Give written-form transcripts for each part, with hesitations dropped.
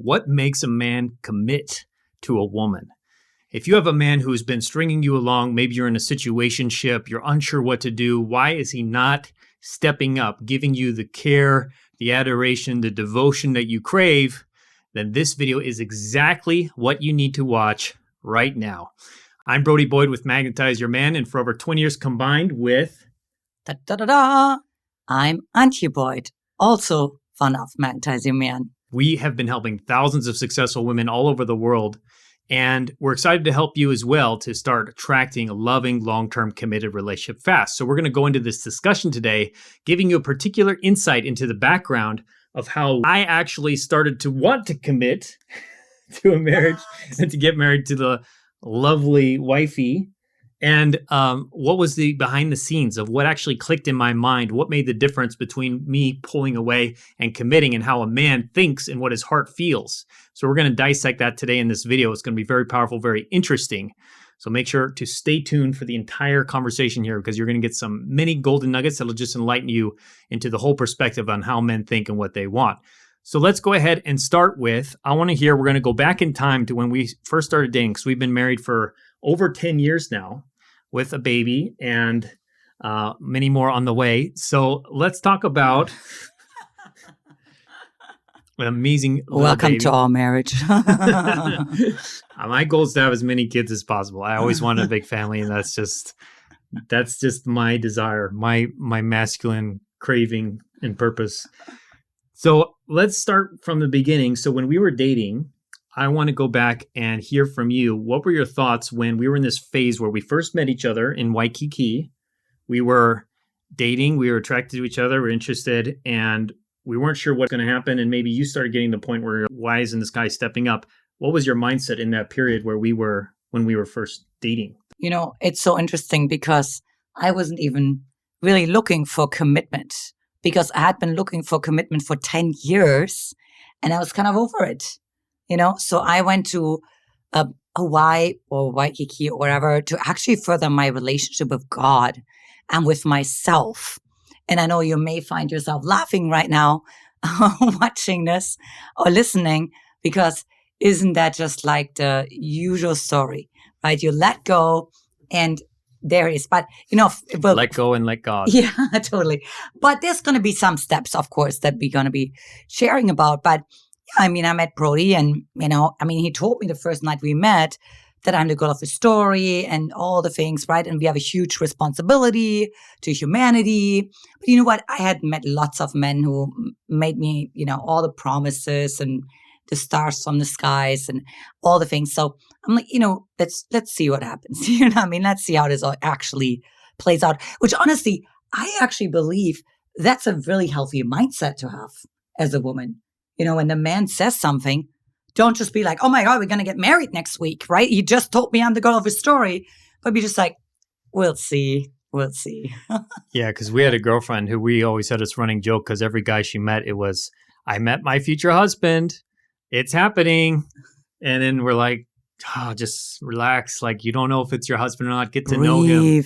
what makes a man commit to a woman. If you have a man who's been stringing you along, maybe you're in a situationship, you're unsure what to do, why is he not stepping up, giving you the care, the adoration, the devotion that you crave? Then this video is exactly what you need to watch right now. I'm Brody Boyd with Magnetize Your Man, and for over 20 years combined with... I'm Antia Boyd, also fond of Magnetize Your Man. We have been helping thousands of successful women all over the world, and we're excited to help you as well to start attracting a loving, long-term, committed relationship fast. So we're going to go into this discussion today, giving you a particular insight into the background of how I actually started to want to commit to a marriage and to get married to the lovely wifey. And what was the behind the scenes of what actually clicked in my mind? What made the difference between me pulling away and committing, and how a man thinks and what his heart feels? So we're going to dissect that today in this video. It's going to be very powerful, very interesting. So make sure to stay tuned for the entire conversation here, because you're going to get some many golden nuggets that'll just enlighten you into the whole perspective on how men think and what they want. So let's go ahead and start with, we're going to go back in time to when we first started dating, because we've been married for over 10 years now with a baby and many more on the way. So let's talk about an amazing Welcome baby. To our marriage. My goal is to have as many kids as possible. I always wanted a big family, and that's just my desire, my masculine craving and purpose. So let's start from the beginning. So when we were dating, I want to go back and hear from you. What were your thoughts when we were in this phase where we first met each other in Waikiki? We were dating, we were attracted to each other, we were interested, and we weren't sure what's going to happen. And maybe you started getting to the point where, why isn't this guy stepping up? What was your mindset in that period when we were first dating? You know, it's so interesting because I wasn't even really looking for commitment, because I had been looking for commitment for 10 years and I was kind of over it. You know, so I went to Hawaii or Waikiki or wherever to actually further my relationship with God and with myself. And I know you may find yourself laughing right now watching this or listening, because isn't that just like the usual story, right? You let go and there it is. But, you know, let go and let God. Yeah, totally. But there's going to be some steps, of course, that we're going to be sharing about. But I mean, I met Brody and, he told me the first night we met that I'm the girl of his story and all the things, right? And we have a huge responsibility to humanity. But you know what? I had met lots of men who made me, all the promises and the stars from the skies and all the things. So I'm like, let's see what happens. Let's see how this all actually plays out, which honestly, I actually believe that's a really healthy mindset to have as a woman. When the man says something, don't just be like, oh my God, we're going to get married next week, right? He just told me I'm the girl of his story. But be just like, we'll see. Yeah, because we had a girlfriend who we always had this running joke, because every guy she met, it was, I met my future husband. It's happening. And then we're like, just relax. Like, you don't know if it's your husband or not. Get to know him.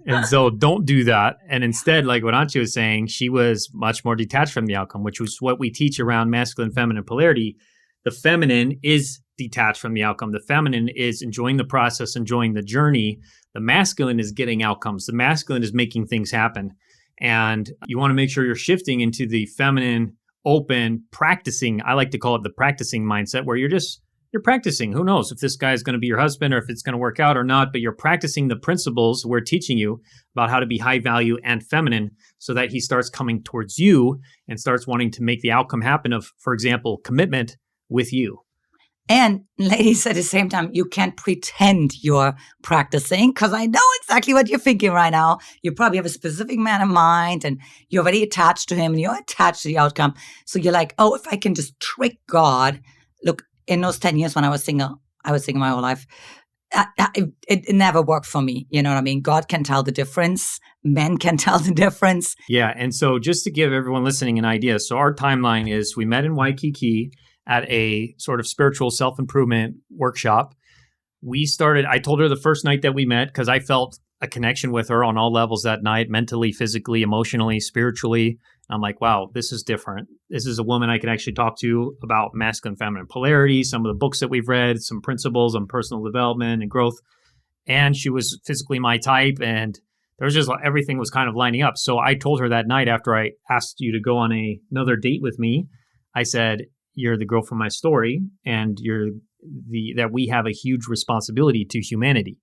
And so don't do that. And instead, like what Antia was saying, she was much more detached from the outcome, which was what we teach around masculine, feminine polarity. The feminine is detached from the outcome. The feminine is enjoying the process, enjoying the journey. The masculine is getting outcomes. The masculine is making things happen. And you want to make sure you're shifting into the feminine, open, practicing. I like to call it the practicing mindset, where you're practicing. Who knows if this guy is going to be your husband or if it's going to work out or not, but you're practicing the principles we're teaching you about how to be high value and feminine, so that he starts coming towards you and starts wanting to make the outcome happen of, for example, commitment with you. And ladies, at the same time, you can't pretend you're practicing, because I know exactly what you're thinking right now. You probably have a specific man in mind and you're already attached to him and you're attached to the outcome. So you're like, oh, if I can just trick God. Look, in those 10 years when I was single my whole life. It never worked for me. You know what I mean? God can tell the difference. Men can tell the difference. Yeah. And so just to give everyone listening an idea, so our timeline is we met in Waikiki at a sort of spiritual self-improvement workshop. I told her the first night that we met, because I felt a connection with her on all levels that night, mentally, physically, emotionally, spiritually. I'm like, wow, this is different. This is a woman I can actually talk to about masculine feminine polarity, some of the books that we've read, some principles on personal development and growth. And she was physically my type, and there was just everything was kind of lining up. So I told her that night after I asked you to go on another date with me, I said, you're the girl from my story, and that we have a huge responsibility to humanity.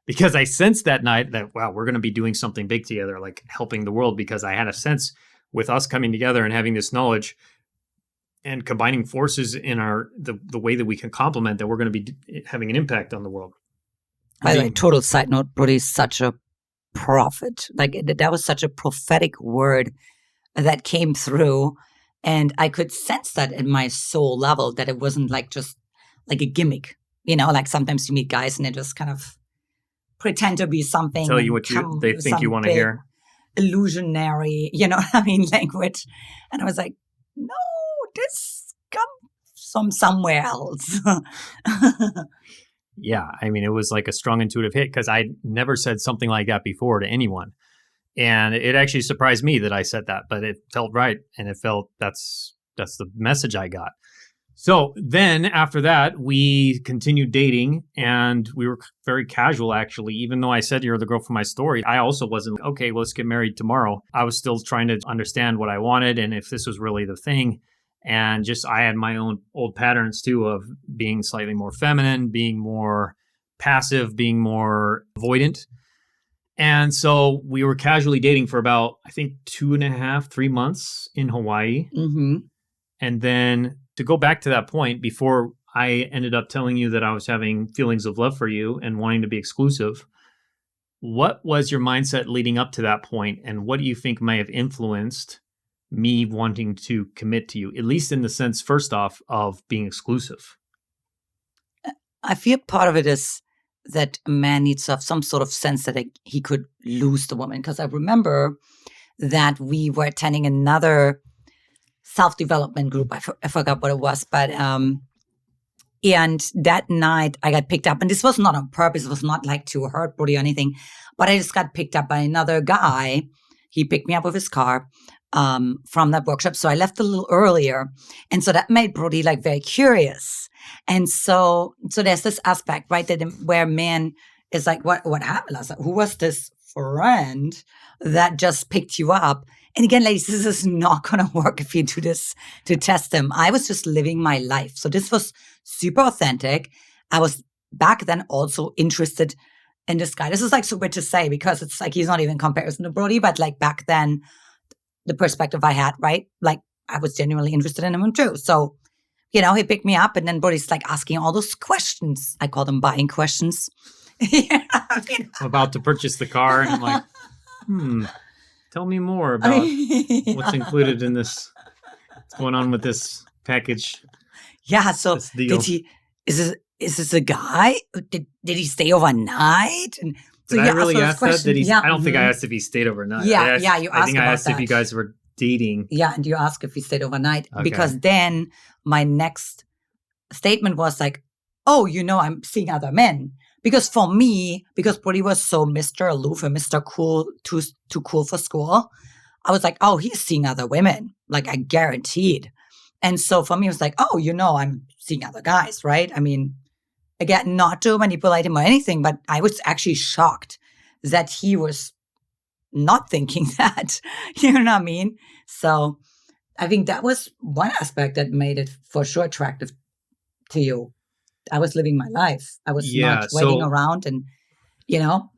Because I sensed that night that, wow, we're going to be doing something big together, like helping the world, because I had a sense with us coming together and having this knowledge and combining forces in the way that we can complement, that we're going to be having an impact on the world. By the way, total side note, Brody is such a prophet. Like that was such a prophetic word that came through. And I could sense that in my soul level, that it wasn't like just like a gimmick. Like sometimes you meet guys and they just kind of pretend to be something. Tell you what they think you want to hear. Illusionary, language. And I was like, no, this comes from somewhere else. Yeah, it was like a strong intuitive hit because I never said something like that before to anyone. And it actually surprised me that I said that, but it felt right. And it felt that's the message I got. So then after that, we continued dating, and we were very casual, actually. Even though I said you're the girl from my story, I also wasn't, okay, well, let's get married tomorrow. I was still trying to understand what I wanted and if this was really the thing. And just I had my own old patterns, too, of being slightly more feminine, being more passive, being more avoidant. And so we were casually dating for about, I think, 2.5, 3 months in Hawaii. Mm-hmm. And then to go back to that point, before I ended up telling you that I was having feelings of love for you and wanting to be exclusive, what was your mindset leading up to that point? And what do you think may have influenced me wanting to commit to you, at least in the sense, first off, of being exclusive? I feel part of it is that a man needs to have some sort of sense that he could lose the woman. Because I remember that we were attending another self-development group. I forgot what it was, but and that night I got picked up, and this was not on purpose. It was not like to hurt Brody or anything, but I just got picked up by another guy. He picked me up with his car from that workshop, so I left a little earlier, and so that made Brody like very curious. And so there's this aspect, right, that where man is like, what happened last night? Who was this friend that just picked you up? And again, ladies, this is not going to work if you do this to test them. I was just living my life. So this was super authentic. I was back then also interested in this guy. This is like so weird to say because it's like he's not even in comparison to Brody, but like back then, the perspective I had, right? Like I was genuinely interested in him too. So, he picked me up and then Brody's like asking all those questions. I call them buying questions. I'm about to purchase the car and I'm like, tell me more about what's included in this. What's going on with this package? Yeah. So is this a guy? Did he stay overnight? And so did I really ask that? Yeah. I don't think I asked if he stayed overnight. You asked I think I asked that. if you guys were dating. Yeah, and you asked if he stayed overnight. Okay. Because then my next statement was like, oh, I'm seeing other men. Because for me, because Brody was so Mr. Aloof and Mr. Cool, too cool for school, I was like, oh, he's seeing other women. Like, I guaranteed. And so for me, it was like, oh, I'm seeing other guys, right? Again, not to manipulate him or anything, but I was actually shocked that he was not thinking that. You know what I mean? So I think that was one aspect that made it for sure attractive to you. I was living my life. I was not waiting around and,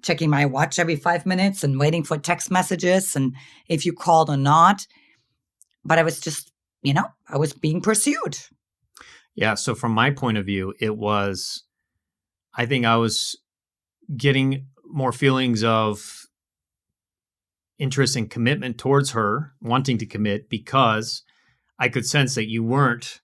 checking my watch every 5 minutes and waiting for text messages and if you called or not. But I was just, I was being pursued. Yeah. So from my point of view, I think I was getting more feelings of interest and commitment towards her, wanting to commit, because I could sense that you weren't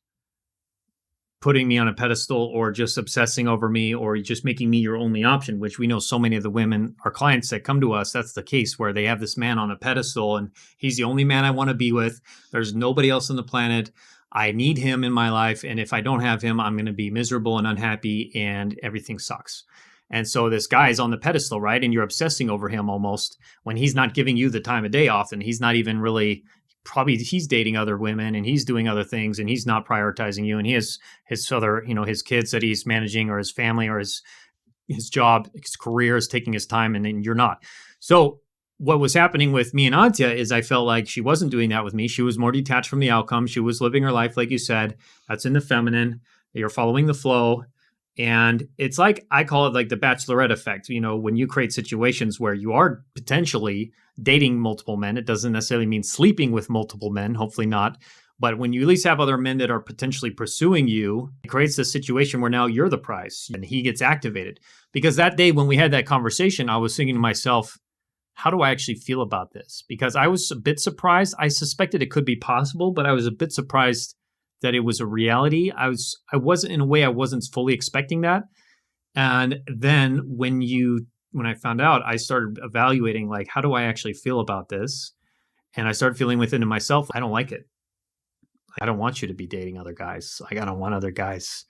putting me on a pedestal or just obsessing over me or just making me your only option, which we know so many of the women, our clients that come to us, that's the case where they have this man on a pedestal and he's the only man I want to be with. There's nobody else on the planet. I need him in my life. And if I don't have him, I'm going to be miserable and unhappy and everything sucks. And so this guy is on the pedestal, right? And you're obsessing over him almost when he's not giving you the time of day often. He's not even really probably he's dating other women and he's doing other things and he's not prioritizing you. And he has his other, his kids that he's managing or his family or his job, his career is taking his time and then you're not. So what was happening with me and Antia is I felt like she wasn't doing that with me. She was more detached from the outcome. She was living her life, like you said. That's in the feminine. You're following the flow. And it's like, I call it like the bachelorette effect. When you create situations where you are potentially dating multiple men, it doesn't necessarily mean sleeping with multiple men, hopefully not. But when you at least have other men that are potentially pursuing you, it creates a situation where now you're the prize and he gets activated. Because that day when we had that conversation, I was thinking to myself, how do I actually feel about this? Because I was a bit surprised. I suspected it could be possible, but I was a bit surprised that it was a reality. I wasn't, in a way, I wasn't fully expecting that. And then when I found out, I started evaluating, like, how do I actually feel about this? And I started feeling within myself, I don't like it. I don't want you to be dating other guys. Like, I don't want other guys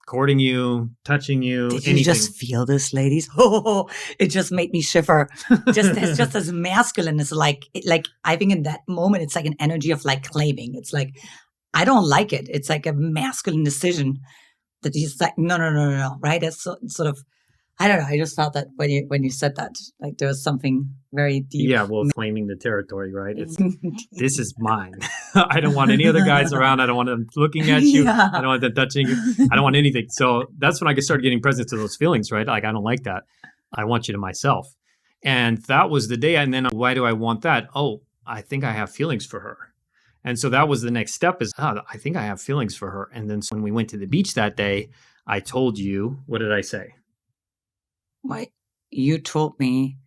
courting you, touching you, Did anything. you just feel this, ladies? Oh, it just made me shiver. It's just as masculine as like I think in that moment, it's like an energy of like claiming. It's like, I don't like it. It's like a masculine decision that he's like, no, right? It's sort of, I don't know. I just felt that when you said that, like there was something very deep. Yeah, well, claiming the territory, right? This is mine. I don't want any other guys around. I don't want them looking at you. Yeah. I don't want them touching you. I don't want anything. So that's when I started getting present to those feelings, right? Like, I don't like that. I want you to myself. And that was the day. And then why do I want that? Oh, I think I have feelings for her. And so that was the next step is, I think I have feelings for her. And then when we went to the beach that day, I told you, what did I say? Why, you told me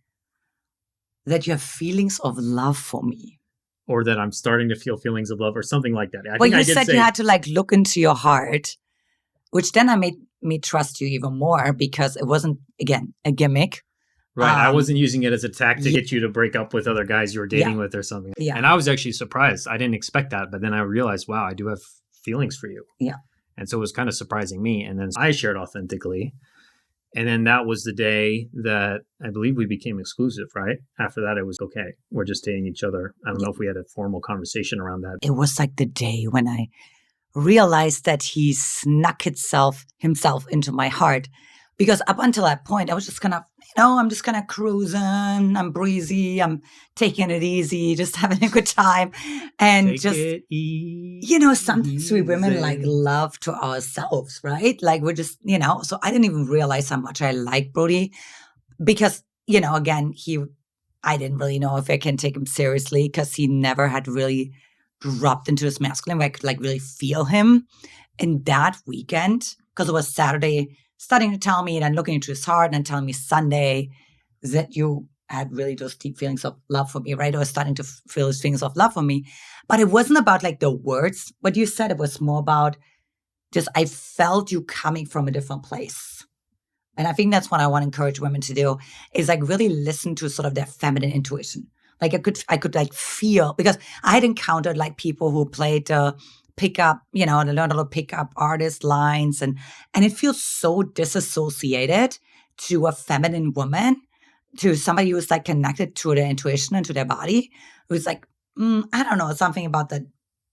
that you have feelings of love for me. Or that I'm starting to feel feelings of love or something like that. You said you had to like look into your heart, which then I made me trust you even more because it wasn't, again, a gimmick. Right. I wasn't using it as a tactic to get you to break up with other guys you were dating with or something. Yeah. And I was actually surprised. I didn't expect that. But then I realized, wow, I do have feelings for you. Yeah. And so it was kind of surprising me. And then I shared authentically. And then that was the day that I believe we became exclusive, right? After that, it was okay. We're just dating each other. I don't know if we had a formal conversation around that. It was like the day when I realized that he snuck himself into my heart. Because up until that point, I was just kind of, I'm just kind of cruising. I'm breezy. I'm taking it easy, just having a good time. And Take it easy. Sometimes we women like love to ourselves, right? Like we're just, so I didn't even realize how much I like Brody because, again, I didn't really know if I can take him seriously because he never had really dropped into his masculine where I could like really feel him. And that weekend, because it was Saturday, starting to tell me and then looking into his heart and telling me Sunday that you had really those deep feelings of love for me, right? I was starting to feel those feelings of love for me. But it wasn't about like the words, what you said. It was more about just, I felt you coming from a different place. And I think that's what I want to encourage women to do is like really listen to sort of their feminine intuition. Like I could like feel, because I had encountered like people who played pickup, they learned how to pick up artist lines and it feels so disassociated to a feminine woman, to somebody who's like connected to their intuition and to their body, who's like, I don't know, something about that.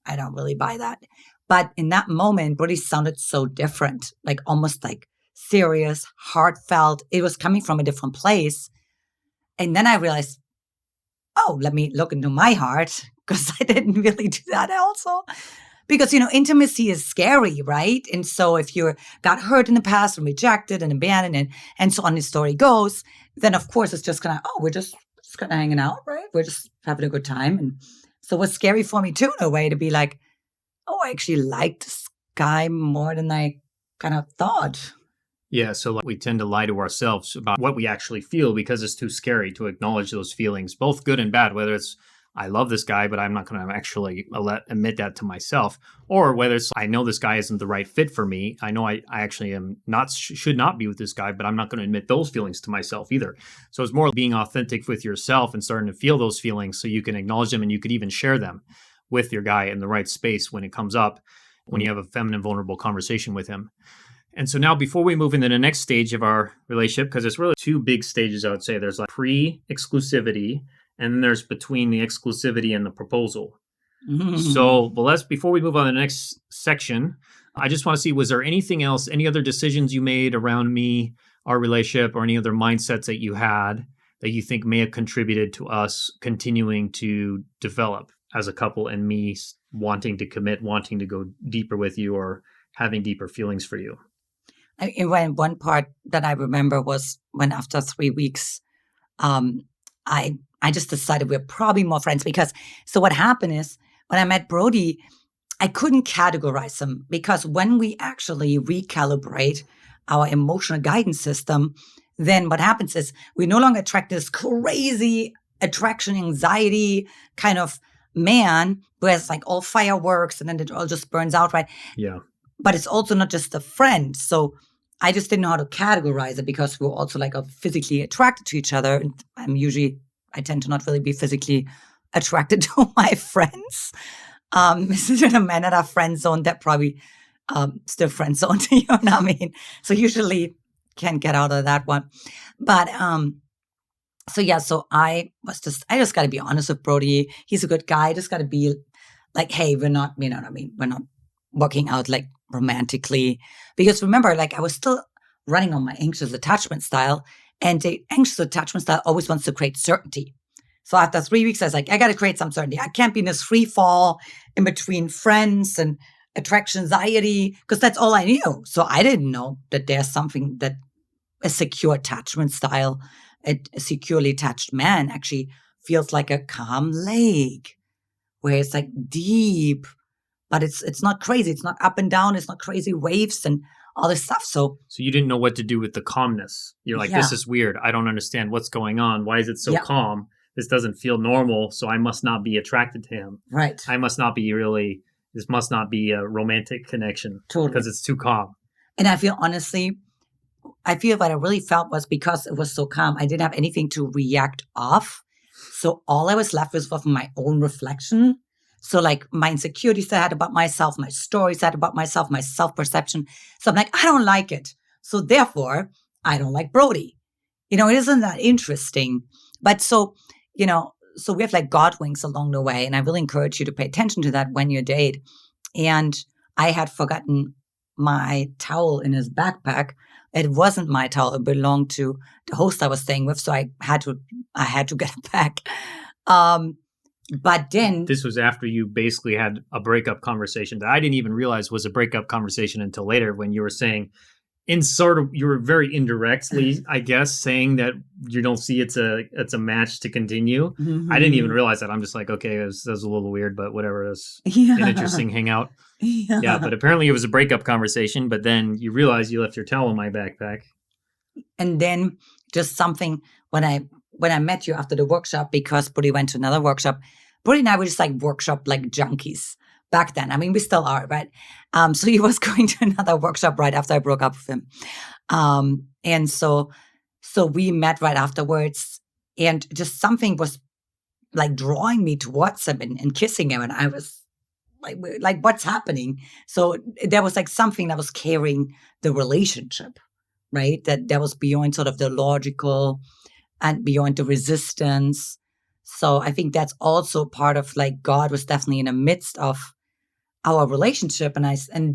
I don't really buy that. But in that moment, Brody sounded so different, like almost like serious, heartfelt. It was coming from a different place. And then I realized, oh, let me look into my heart because I didn't really do that also. Because, intimacy is scary, right? And so if you got hurt in the past and rejected and abandoned and so on the story goes, then of course it's just kind of, we're just kind of hanging out, right? We're just having a good time. And so it was scary for me too, in a way, to be like, oh, I actually liked this guy more than I kind of thought. Yeah, so we tend to lie to ourselves about what we actually feel because it's too scary to acknowledge those feelings, both good and bad, whether it's I love this guy, but I'm not going to actually admit that to myself. Or whether it's I know this guy isn't the right fit for me. I know I actually am not should not be with this guy, but I'm not going to admit those feelings to myself either. So it's more being authentic with yourself and starting to feel those feelings so you can acknowledge them and you could even share them with your guy in the right space when it comes up, when you have a feminine, vulnerable conversation with him. And so now before we move into the next stage of our relationship, because there's really two big stages, I would say. There's like pre-exclusivity and then there's between the exclusivity and the proposal. Mhm. So, but before we move on to the next section, I just want to see, was there anything else, any other decisions you made around me, our relationship, or any other mindsets that you had that you think may have contributed to us continuing to develop as a couple and me wanting to commit, wanting to go deeper with you or having deeper feelings for you? When one part that I remember was when after 3 weeks, um, I just decided we're probably more friends because so what happened is when I met Brody, I couldn't categorize them because when we actually recalibrate our emotional guidance system, then what happens is we no longer attract this crazy attraction anxiety kind of man where it's like all fireworks and then it all just burns out, right? Yeah. But it's also not just a friend. So I just didn't know how to categorize it because we're also like physically attracted to each other. And I tend to not really be physically attracted to my friends. The men that are friend zoned, that probably still friend zoned, you know what I mean? So usually can't get out of that one. But so I just got to be honest with Brody. He's a good guy. I just got to be like, hey, we're not, you know what I mean? We're not working out like romantically. Because remember, like I was still running on my anxious attachment style, and the anxious attachment style always wants to create certainty. So after 3 weeks, I was like, I got to create some certainty. I can't be in this free fall in between friends and attraction anxiety because that's all I knew. So I didn't know that there's something that a secure attachment style, a securely attached man actually feels like a calm lake where it's like deep, but it's not crazy. It's not up and down. It's not crazy waves and all this stuff. So you didn't know what to do with the calmness. You're like, yeah, this is weird. I don't understand what's going on. Why is it so yeah, calm? This doesn't feel normal. So I must not be attracted to him. right, This must not be a romantic connection totally. because it's too calm. And I feel what I really felt was because it was so calm, I didn't have anything to react off. So all I was left with was my own reflection. So like my insecurities I had about myself, my stories I had about myself, my self-perception. So I'm like, I don't like it. So therefore, I don't like Brody. Isn't that interesting? But so we have like God winks along the way. And I really encourage you to pay attention to that when you date. And I had forgotten my towel in his backpack. It wasn't my towel. It belonged to the host I was staying with. So I had to get it back. But then this was after you basically had a breakup conversation that I didn't even realize was a breakup conversation until later when you were saying you were very indirectly, I guess, saying that you don't see it's a match to continue. Mm-hmm. I didn't even realize that. I'm just like, okay, that was a little weird, but whatever. It was an interesting hangout. Yeah, but apparently it was a breakup conversation, but then you realize you left your towel in my backpack. And then just something when I met you after the workshop, because Brody went to another workshop, Brody and I were just like workshop like junkies back then. I mean, we still are, right? So he was going to another workshop right after I broke up with him. And so we met right afterwards, and just something was like drawing me towards him and kissing him. And I was like, what's happening? So there was like something that was carrying the relationship, right? That was beyond sort of the logical and beyond the resistance. So I think that's also part of like God was definitely in the midst of our relationship. And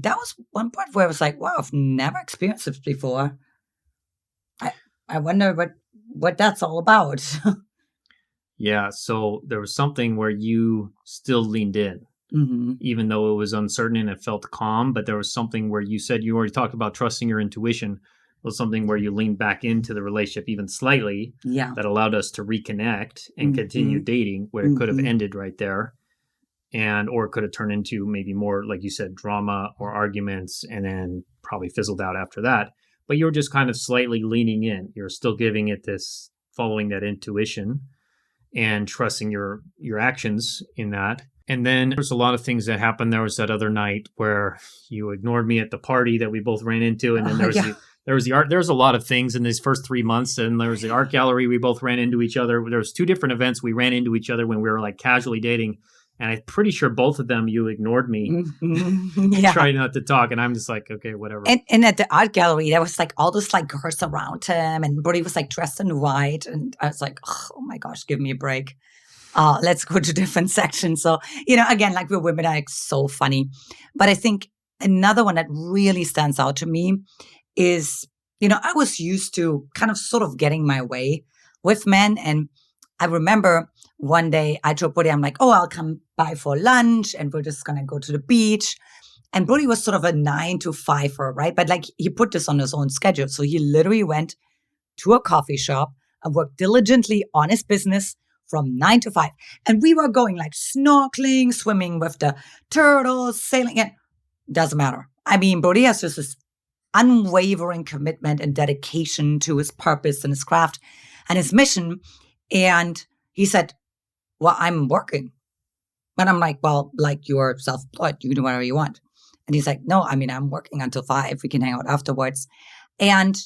that was one part where I was like, wow, I've never experienced this before. I wonder what that's all about. Yeah. So there was something where you still leaned in, Mm-hmm. even though it was uncertain and it felt calm, but there was something where you said you already talked about trusting your intuition. Was something where you leaned back into the relationship even slightly, Yeah, that allowed us to reconnect and continue dating, where it could have ended right there, or it could have turned into maybe more, like you said, drama or arguments, and then probably fizzled out after that. But you were just kind of slightly leaning in. You're still giving it this, following that intuition and trusting your actions in that. And then there's a lot of things that happened. There was that other night where you ignored me at the party that we both ran into, and then there was the art. There's a lot of things in these first 3 months, and there was the art gallery. We both ran into each other. There was 2 different events. We ran into each other when we were like casually dating, and I'm pretty sure both of them you ignored me, trying not to talk, and I'm just like, okay, whatever. And at the art gallery, there was like all those like girls around him, and Brody was like dressed in white, and I was like, oh my gosh, give me a break. Let's go to different sections. So, again, like we're women are like so funny. But I think another one that really stands out to me is, I was used to kind of sort of getting my way with men. And I remember one day I told Brody, I'm like, oh, I'll come by for lunch and we're just going to go to the beach. And Brody was sort of a 9 to 5-er, right? But like he put this on his own schedule. So he literally went to a coffee shop and worked diligently on his business from 9 to 5. And we were going like snorkeling, swimming with the turtles, sailing. It doesn't matter. I mean, Brody has just this unwavering commitment and dedication to his purpose and his craft and his mission. And he said, well, I'm working. And I'm like, well, like you're self-employed. You can do whatever you want. And he's like, no, I mean, I'm working until 5. We can hang out afterwards. And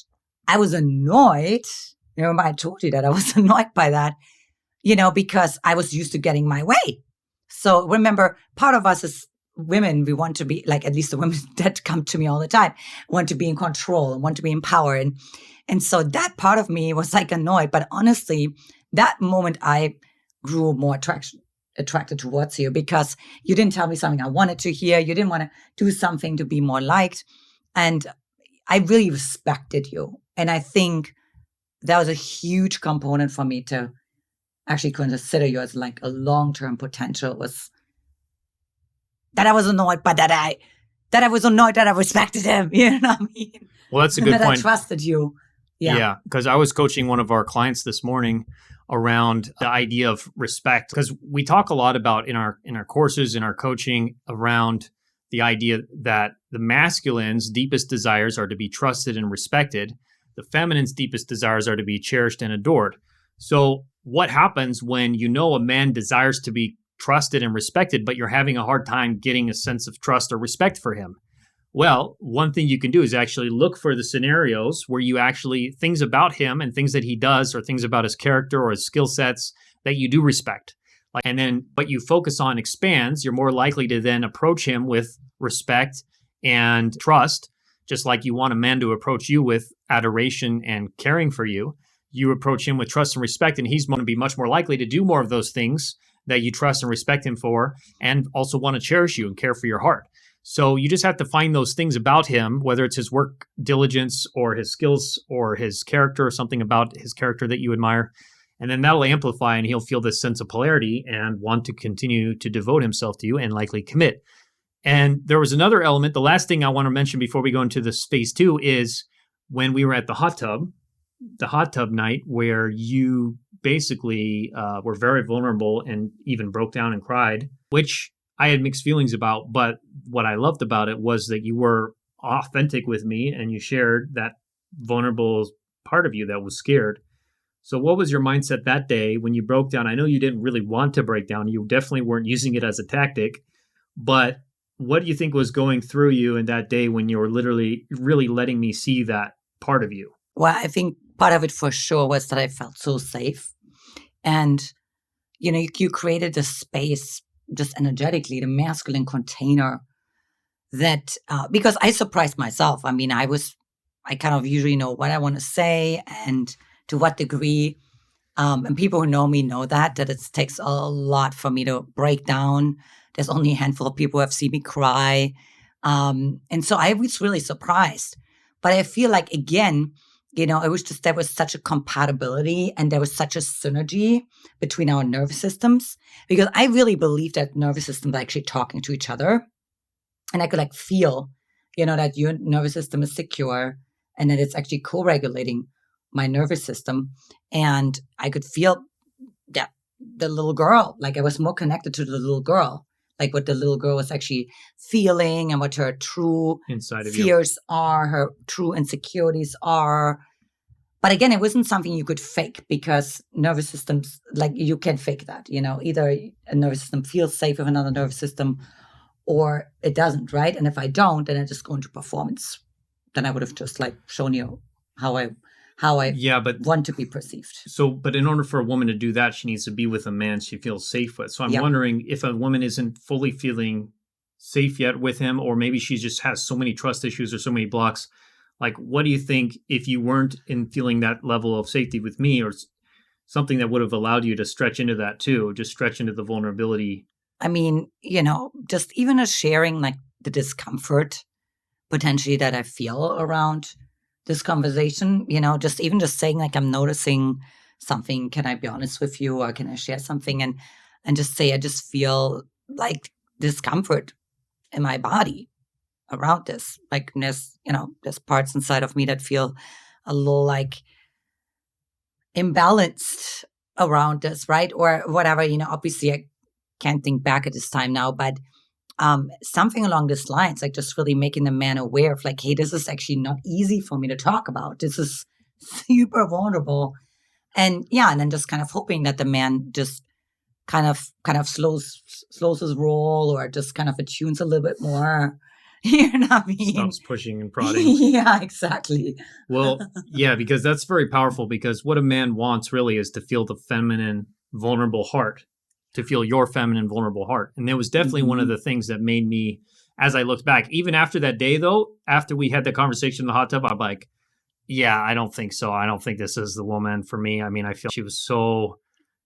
I was annoyed. Remember, I told you that I was annoyed by that, because I was used to getting my way. So remember, part of us as women, we want to be like, at least the women that come to me all the time, want to be in control and want to be in power. And so that part of me was like annoyed. But honestly, that moment I grew more attracted towards you because you didn't tell me something I wanted to hear. You didn't want to do something to be more liked. And I really respected you. And I think that was a huge component for me to actually consider you as like a long-term potential, was that I was annoyed, but that I was annoyed that I respected him. You know what I mean? Well, that's a good point. point. I trusted you. Yeah, because I was coaching one of our clients this morning around the idea of respect, because we talk a lot about in our courses, in our coaching, around the idea that the masculine's deepest desires are to be trusted and respected. The feminine's deepest desires are to be cherished and adored. So what happens when a man desires to be trusted and respected, but you're having a hard time getting a sense of trust or respect for him? Well, one thing you can do is actually look for the scenarios where you actually, things about him and things that he does or things about his character or his skill sets that you do respect. And then what you focus on expands. You're more likely to then approach him with respect and trust, just like you want a man to approach you with adoration and caring for you. You approach him with trust and respect, and he's going to be much more likely to do more of those things that you trust and respect him for, and also want to cherish you and care for your heart. So you just have to find those things about him, whether it's his work diligence or his skills or his character or something about his character that you admire. And then that'll amplify and he'll feel this sense of polarity and want to continue to devote himself to you and likely commit. And there was another element. The last thing I want to mention before we go into this phase 2 is when we were at the hot tub night, where you basically were very vulnerable and even broke down and cried, which I had mixed feelings about. But what I loved about it was that you were authentic with me and you shared that vulnerable part of you that was scared. So what was your mindset that day when you broke down? I know you didn't really want to break down. You definitely weren't using it as a tactic. But what do you think was going through you in that day when you were literally really letting me see that part of you? Well, I think part of it for sure was that I felt so safe. And, you created this space just energetically, the masculine container that, because I surprised myself. I mean, I kind of usually know what I want to say and to what degree. And people who know me know that it takes a lot for me to break down. There's only a handful of people who have seen me cry. And so I was really surprised. But I feel like, again, it was just, there was such a compatibility and there was such a synergy between our nervous systems, because I really believe that nervous systems are actually talking to each other. And I could feel, that your nervous system is secure and that it's actually co-regulating my nervous system. And I could feel that the little girl, I was more connected to the little girl, what the little girl was actually feeling and what her true inside of fears are, her true insecurities are. But again, it wasn't something you could fake, because nervous systems, you can fake that, either a nervous system feels safe with another nervous system or it doesn't, right? And if I don't, then I just go into performance. Then I would have just shown you how I want to be perceived. So, but in order for a woman to do that, she needs to be with a man she feels safe with. So I'm wondering if a woman isn't fully feeling safe yet with him, or maybe she just has so many trust issues or so many blocks. What do you think if you weren't in feeling that level of safety with me, or something that would have allowed you to stretch into that too, just stretch into the vulnerability. I mean, just even a sharing like the discomfort potentially that I feel around this conversation, just saying like I'm noticing something. Can I be honest with you, or can I share something? And just say I just feel like discomfort in my body around this. Like there's parts inside of me that feel a little like imbalanced around this, right? Or whatever, obviously I can't think back at this time now, but something along these lines, like just really making the man aware of like, hey, this is actually not easy for me to talk about. This is super vulnerable. And and then just kind of hoping that the man just kind of slows his roll, or just kind of attunes a little bit more. You know what I mean? Stops pushing and prodding. Yeah, exactly. Well, yeah, because that's very powerful, because what a man wants really is to feel the feminine, vulnerable heart, to feel your feminine, vulnerable heart. And it was definitely one of the things that made me, as I looked back, even after that day, though, after we had the conversation in the hot tub, I'm like, yeah, I don't think so. I don't think this is the woman for me. I mean, I feel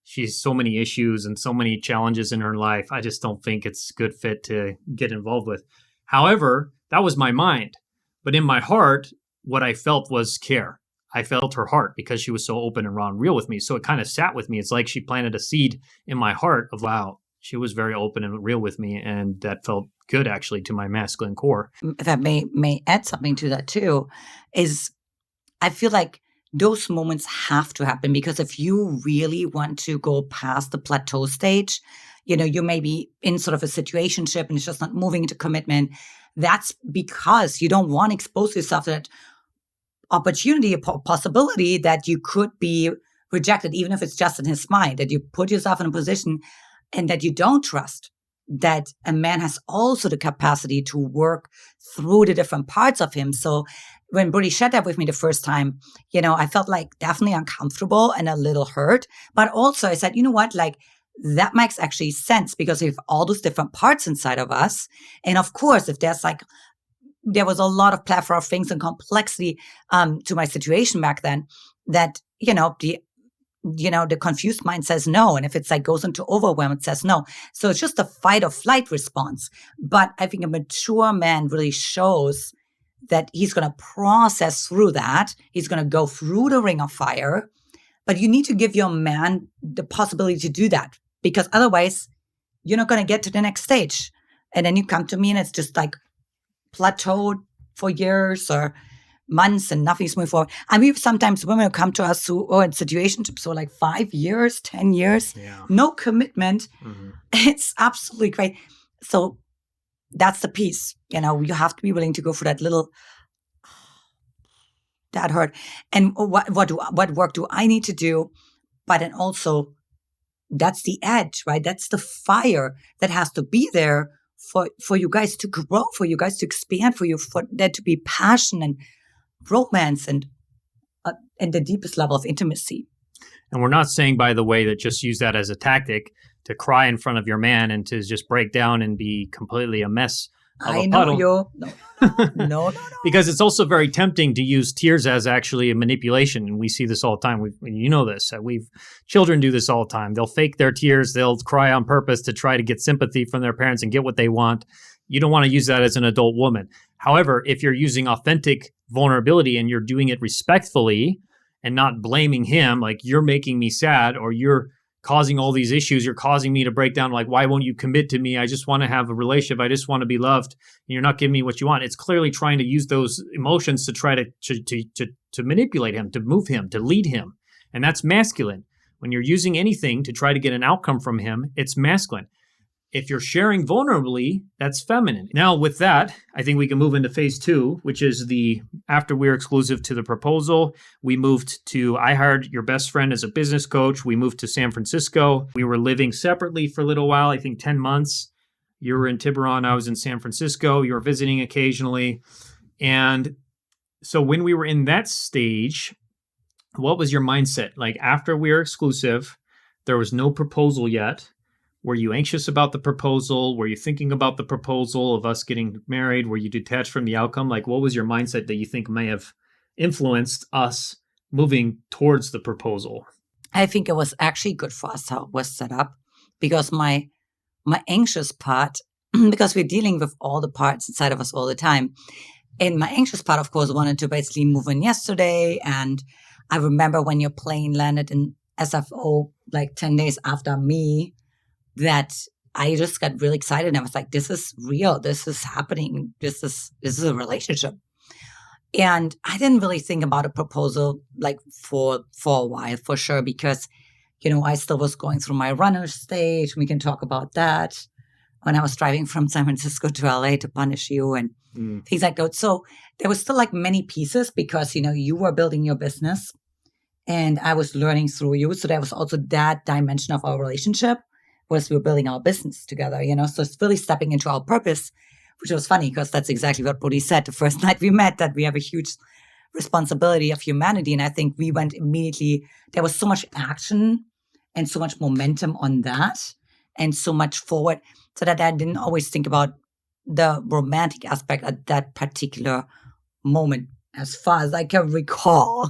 she's so many issues and so many challenges in her life. I just don't think it's a good fit to get involved with. However, that was my mind. But in my heart, what I felt was care. I felt her heart because she was so open and raw and real with me. So it kind of sat with me. It's like she planted a seed in my heart of, wow, she was very open and real with me. And that felt good, actually, to my masculine core. If I may add something to that too, is I feel like those moments have to happen, because if you really want to go past the plateau stage, you may be in sort of a situationship and it's just not moving into commitment. That's because you don't want to expose yourself to that opportunity, possibility that you could be rejected, even if it's just in his mind, that you put yourself in a position and that you don't trust that a man has also the capacity to work through the different parts of him. So when Brody shared that with me the first time, I felt like definitely uncomfortable and a little hurt. But also I said, you know what, like that makes actually sense, because we have all those different parts inside of us. And of course, if there was a lot of plethora of things and complexity to my situation back then, that, the confused mind says no. And if it's like goes into overwhelm, it says no. So it's just a fight or flight response. But I think a mature man really shows that he's going to process through that. He's going to go through the ring of fire. But you need to give your man the possibility to do that, because otherwise you're not going to get to the next stage. And then you come to me and it's just like plateaued for years or months and nothing's moving forward. I mean, sometimes women come to us who are in situationships for like 5 years, 10 years, no commitment. Mm-hmm. It's absolutely great. So that's the piece. You have to be willing to go for that little, that hurt. And what work do I need to do? But then also, that's the edge, right? That's the fire that has to be there for you guys to grow, for you guys to expand, for there to be passion and romance and the deepest level of intimacy. And we're not saying, by the way, that just use that as a tactic to cry in front of your man and to just break down and be completely a mess of a puddle. No. Because it's also very tempting to use tears as actually a manipulation. And we see this all the time. You know this. Children do this all the time. They'll fake their tears. They'll cry on purpose to try to get sympathy from their parents and get what they want. You don't want to use that as an adult woman. However, if you're using authentic vulnerability and you're doing it respectfully and not blaming him, like you're making me sad or you're causing all these issues, you're causing me to break down, like, why won't you commit to me? I just want to have a relationship. I just want to be loved. And you're not giving me what you want. It's clearly trying to use those emotions to try to manipulate him, to move him, to lead him. And that's masculine. When you're using anything to try to get an outcome from him, it's masculine. If you're sharing vulnerably, that's feminine. Now, with that, I think we can move into phase 2, which is after we're exclusive to the proposal, we moved to, I hired your best friend as a business coach. We moved to San Francisco. We were living separately for a little while, I think 10 months. You were in Tiburon. I was in San Francisco. You were visiting occasionally. And so when we were in that stage, what was your mindset? Like after we were exclusive, there was no proposal yet. Were you anxious about the proposal? Were you thinking about the proposal of us getting married? Were you detached from the outcome? Like, what was your mindset that you think may have influenced us moving towards the proposal? I think it was actually good for us how it was set up, because my anxious part, because we're dealing with all the parts inside of us all the time. And my anxious part, of course, wanted to basically move in yesterday. And I remember when your plane landed in SFO like 10 days after me, that I just got really excited. And I was like, this is real. This is happening. This is a relationship. And I didn't really think about a proposal like for a while, for sure, because, I still was going through my runner stage. We can talk about that. When I was driving from San Francisco to LA to punish you and things like that. So there was still like many pieces because, you were building your business and I was learning through you. So there was also that dimension of our relationship was we were building our business together, So it's really stepping into our purpose, which was funny because that's exactly what Brody said the first night we met, that we have a huge responsibility of humanity. And I think we went immediately, there was so much action and so much momentum on that and so much forward, so that I didn't always think about the romantic aspect at that particular moment, as far as I can recall.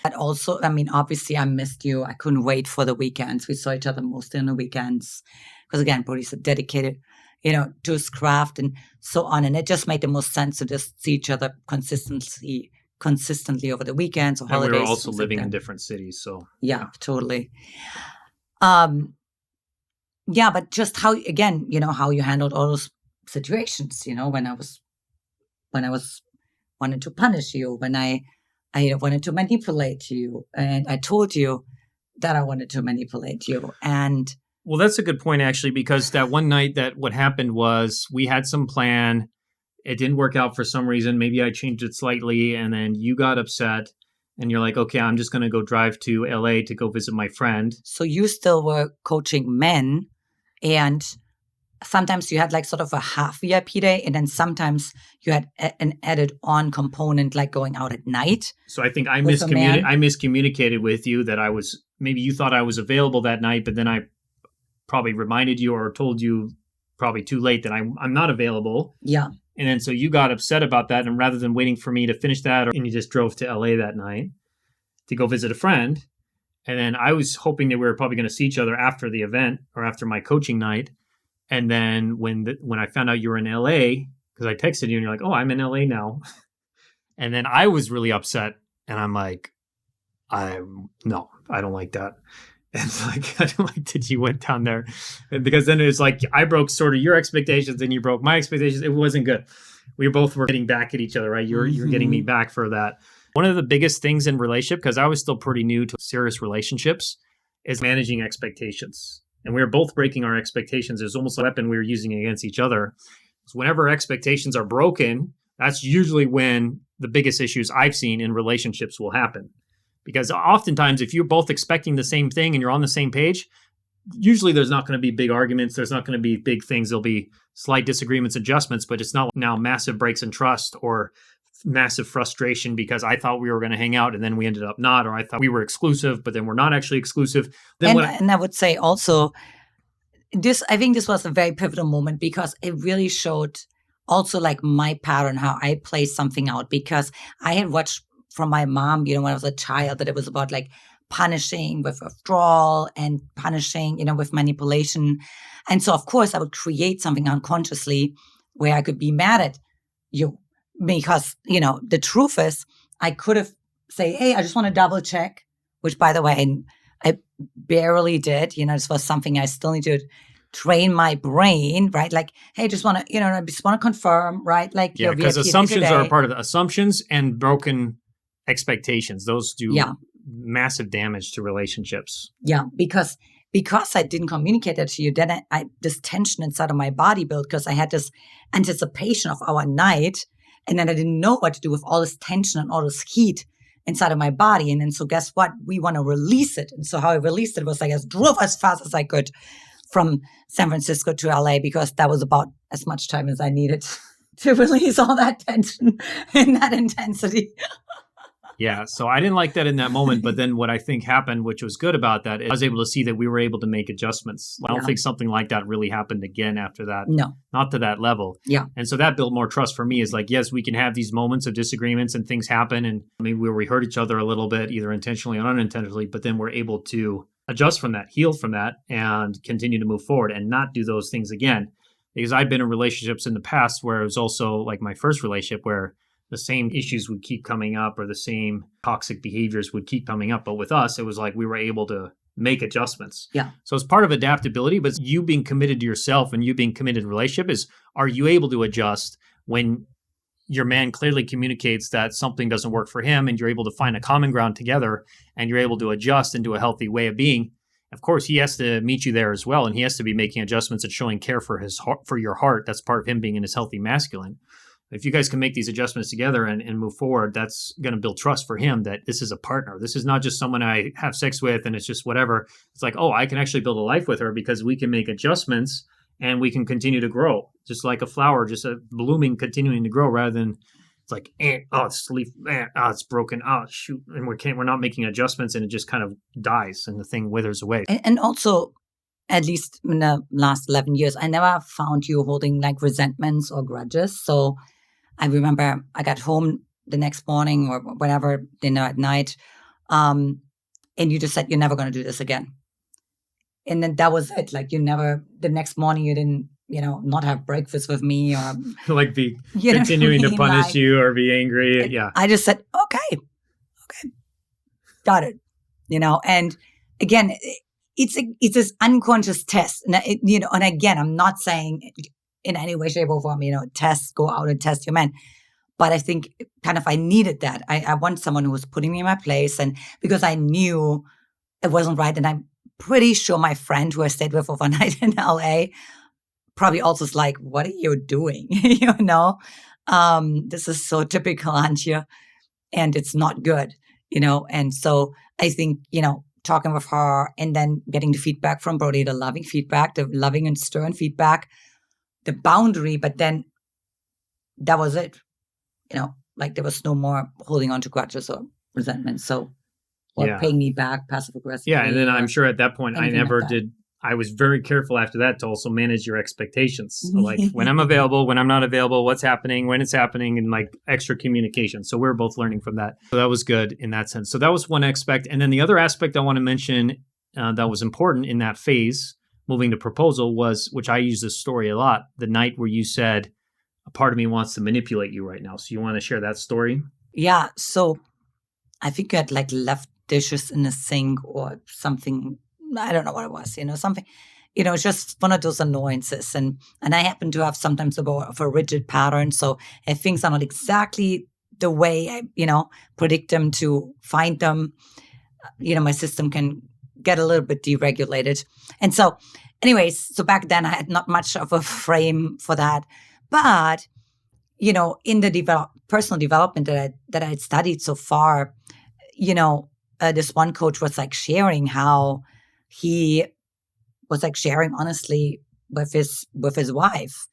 But also, obviously I missed you. I couldn't wait for the weekends. We saw each other mostly on the weekends because, again, Brody's dedicated, to his craft and so on. And it just made the most sense to just see each other consistently over the weekends or holidays. And we were also living in different cities, so. Yeah, totally. Yeah, but just how, again, how you handled all those situations, when I was wanted to punish you, when I wanted to manipulate you, and I told you that I wanted to manipulate you. And well, that's a good point, actually, because that one night that what happened was we had some plan. It didn't work out for some reason. Maybe I changed it slightly, and then you got upset. And you're like, okay, I'm just going to go drive to LA to go visit my friend. So you still were coaching men, and sometimes you had like sort of a half VIP day, and then sometimes you had an added on component like going out at night. So I think I miscommunicated with you that maybe you thought I was available that night, but then I probably reminded you or told you probably too late that I'm not available. Yeah. And then so you got upset about that. And rather than waiting for me to finish that, and you just drove to LA that night to go visit a friend. And then I was hoping that we were probably going to see each other after the event or after my coaching night. And then when I found out you were in LA, because I texted you and you're like, oh, I'm in LA now. And then I was really upset. And I'm like, no, I don't like that. And it's like, I don't like that you went down there. And because then it's like, I broke sort of your expectations and you broke my expectations. It wasn't good. We both were getting back at each other, right? You're getting me back for that. One of the biggest things in relationship, because I was still pretty new to serious relationships, is managing expectations. And we were both breaking our expectations. It was almost a weapon we were using against each other. So whenever expectations are broken, that's usually when the biggest issues I've seen in relationships will happen. Because oftentimes, if you're both expecting the same thing and you're on the same page, usually there's not going to be big arguments. There's not going to be big things. There'll be slight disagreements, adjustments, but it's not now massive breaks in trust or massive frustration because I thought we were going to hang out and then we ended up not, or I thought we were exclusive, but then we're not actually exclusive. Then and I would say also, I think this was a very pivotal moment because it really showed also like my pattern, how I play something out, because I had watched from my mom, when I was a child, that it was about like punishing with withdrawal and punishing, with manipulation. And so, of course, I would create something unconsciously where I could be mad at you because, the truth is I could have say, hey, I just want to double check, which, by the way, I barely did. This was something I still need to train my brain, right? Like, hey, I just want to, I just want to confirm, right? Like, yeah, because assumptions are a part of the assumptions and broken expectations. Those do massive damage to relationships. Yeah, because I didn't communicate that to you, then this tension inside of my body built because I had this anticipation of our night, and then I didn't know what to do with all this tension and all this heat inside of my body. And then so guess what? We want to release it. And so how I released it was I just drove as fast as I could from San Francisco to LA because that was about as much time as I needed to release all that tension and that intensity. Yeah. So I didn't like that in that moment. But then what I think happened, which was good about that, is I was able to see that we were able to make adjustments. I don't think something like that really happened again after that. No. Not to that level. Yeah. And so that built more trust for me is like, yes, we can have these moments of disagreements and things happen. And maybe where we hurt each other a little bit, either intentionally or unintentionally, but then we're able to adjust from that, heal from that, and continue to move forward and not do those things again. Because I'd been in relationships in the past where it was also like my first relationship where the same issues would keep coming up or the same toxic behaviors would keep coming up. But with us, it was like we were able to make adjustments. Yeah. So it's part of adaptability, but you being committed to yourself and you being committed to relationship is, are you able to adjust when your man clearly communicates that something doesn't work for him and you're able to find a common ground together and you're able to adjust into a healthy way of being? Of course, he has to meet you there as well. And he has to be making adjustments and showing care for his heart, for your heart. That's part of him being in his healthy masculine. If you guys can make these adjustments together and move forward, that's going to build trust for him that this is a partner. This is not just someone I have sex with and it's just whatever. It's like, oh, I can actually build a life with her because we can make adjustments and we can continue to grow. Just like a flower, just a blooming, continuing to grow rather than it's like, it's leaf, it's broken, shoot. And we're not making adjustments and it just kind of dies and the thing withers away. And also, at least in the last 11 years, I never found you holding like resentments or grudges. So I remember I got home the next morning or whatever, dinner at night, and you just said, you're never going to do this again. And then that was it. Like the next morning you didn't, not have breakfast with me or like be continuing to punish you or be angry. Yeah. I just said, okay, got it. And again, it's this unconscious test. And, and again, I'm not saying in any way, shape, or form, go out and test your man. But I think kind of I needed that. I want someone who was putting me in my place. And because I knew it wasn't right. And I'm pretty sure my friend who I stayed with overnight in LA probably also is like, what are you doing? This is so typical, Antia. And it's not good, And so I think, talking with her and then getting the feedback from Brody, the loving feedback, the loving and stern feedback, the boundary, but then that was it. Like there was no more holding on to grudges or resentment. So, or paying me back passive aggressive. Yeah. And then I'm sure at that point, I never did. I was very careful after that to also manage your expectations. So like when I'm available, when I'm not available, what's happening, when it's happening, and like extra communication. So we're both learning from that. So that was good in that sense. So that was one aspect. And then the other aspect I want to mention that was important in that phase, moving to proposal, was, which I use this story a lot, the night where you said, a part of me wants to manipulate you right now. So you want to share that story? Yeah. So I think you had like left dishes in the sink or something. I don't know what it was, something, it's just one of those annoyances. And I happen to have sometimes a rigid pattern. So if things are not exactly the way I, predict them to find them, my system can get a little bit deregulated. And so anyways, so back then I had not much of a frame for that. But, in the personal development that I had studied so far, this one coach was like sharing how he was like sharing honestly with his wife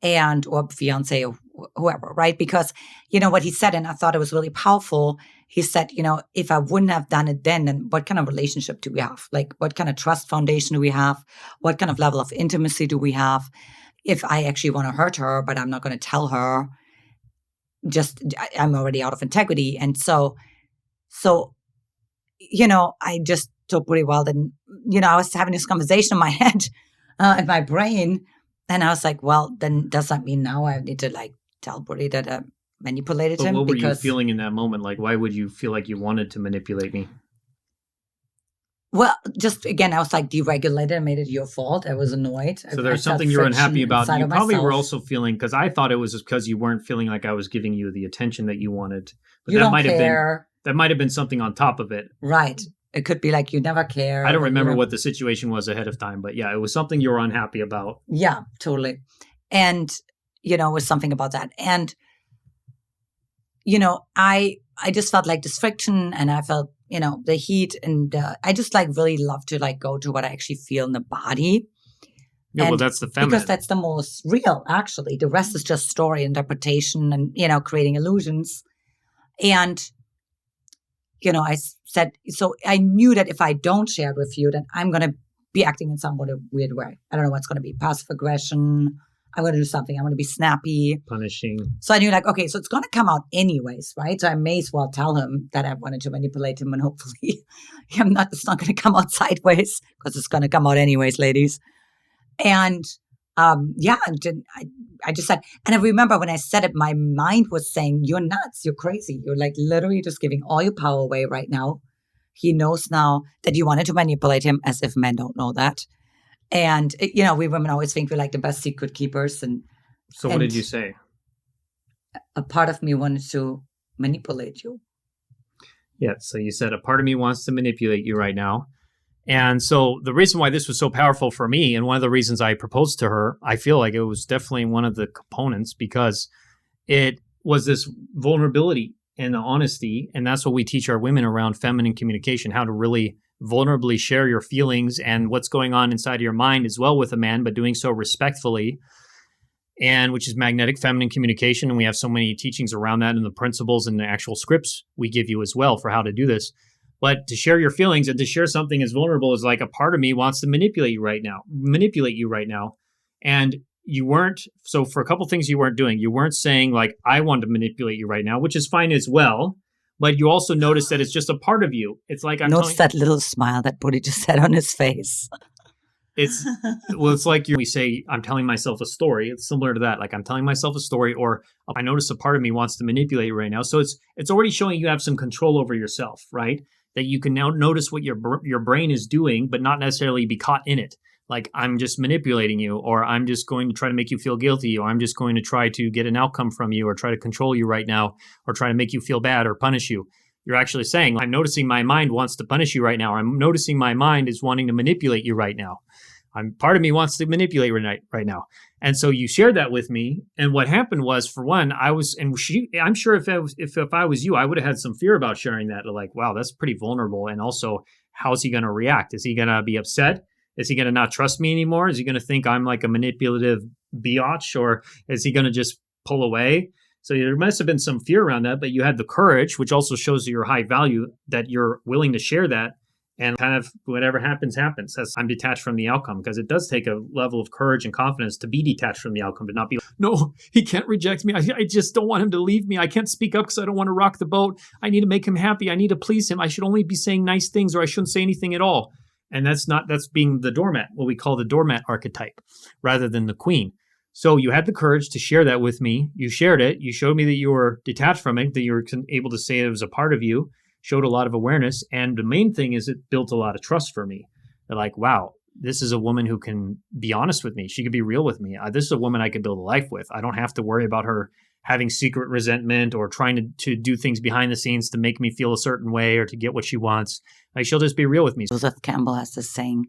or fiance or whoever, right? Because, what he said, and I thought it was really powerful. He said, if I wouldn't have done it then what kind of relationship do we have? Like, what kind of trust foundation do we have? What kind of level of intimacy do we have? If I actually want to hurt her, but I'm not going to tell her, I'm already out of integrity. And so, I just took pretty well. Then, I was having this conversation in my head, in my brain. And I was like, well, then does that mean now I need to like tell Brody that I manipulated him? What were you feeling in that moment? Like, why would you feel like you wanted to manipulate me? Well, just again, I was like deregulated. I made it your fault. I was annoyed. So there's something you were unhappy about. You probably were also feeling, because I thought it was just because you weren't feeling like I was giving you the attention that you wanted. But you don't care. That might have been something on top of it. Right. It could be like you never care. I don't remember what the situation was ahead of time, but yeah, it was something you were unhappy about. Yeah, totally. And, it was something about that. And, I just felt like this friction and I felt, the heat and I just like really love to like go to what I actually feel in the body. Yeah, well, that's the feminine. Because that's the most real, actually. The rest is just story interpretation and, creating illusions. And I said, so I knew that if I don't share it with you, then I'm going to be acting in some weird way. I don't know what's going to be. Passive aggression. I'm going to do something. I'm going to be snappy. Punishing. So I knew like, okay, so it's going to come out anyways, right? So I may as well tell him that I wanted to manipulate him, and hopefully it's not going to come out sideways, because it's going to come out anyways, ladies. And I just said, and I remember when I said it, my mind was saying, you're nuts, you're crazy. You're like literally just giving all your power away right now. He knows now that you wanted to manipulate him, as if men don't know that. And, we women always think we're like the best secret keepers. So what did you say? A part of me wanted to manipulate you. Yeah. So you said a part of me wants to manipulate you right now. And so the reason why this was so powerful for me, and one of the reasons I proposed to her, I feel like it was definitely one of the components, because it was this vulnerability and the honesty. And that's what we teach our women around feminine communication, how to really vulnerably share your feelings and what's going on inside of your mind as well with a man, but doing so respectfully, and which is magnetic feminine communication. And we have so many teachings around that, and the principles and the actual scripts we give you as well for how to do this. But to share your feelings and to share something as vulnerable as like, a part of me wants to manipulate you right now. And you weren't, so for a couple things you weren't doing, you weren't saying like, I want to manipulate you right now, which is fine as well. But you also notice that it's just a part of you. It's like, notice that little smile that Brody just had on his face. It's like we say, I'm telling myself a story. It's similar to that. Like, I'm telling myself a story, or I notice a part of me wants to manipulate you right now. So it's already showing you have some control over yourself, right? That you can now notice what your brain is doing, but not necessarily be caught in it. Like, I'm just manipulating you, or I'm just going to try to make you feel guilty, or I'm just going to try to get an outcome from you, or try to control you right now, or try to make you feel bad or punish you. You're actually saying, I'm noticing my mind wants to punish you right now. Or I'm noticing my mind is wanting to manipulate you right now. Part of me wants to manipulate right now. And so you shared that with me. And what happened was, for one, I'm sure if I was you, I would have had some fear about sharing that. Like, wow, that's pretty vulnerable. And also, how is he going to react? Is he going to be upset? Is he going to not trust me anymore? Is he going to think I'm like a manipulative biatch? Or is he going to just pull away? So there must have been some fear around that, but you had the courage, which also shows your high value, that you're willing to share that. And kind of whatever happens. I'm detached from the outcome, because it does take a level of courage and confidence to be detached from the outcome, to not be like, no, he can't reject me. I just don't want him to leave me. I can't speak up because I don't want to rock the boat. I need to make him happy. I need to please him. I should only be saying nice things, or I shouldn't say anything at all. And that's being the doormat, what we call the doormat archetype, rather than the queen. So you had the courage to share that with me. You shared it. You showed me that you were detached from it, that you were able to say it was a part of you. Showed a lot of awareness. And the main thing is, it built a lot of trust for me. They're like, wow, this is a woman who can be honest with me. She could be real with me. This is a woman I could build a life with. I don't have to worry about her having secret resentment or trying to do things behind the scenes to make me feel a certain way or to get what she wants. Like, she'll just be real with me. Joseph Campbell has this saying,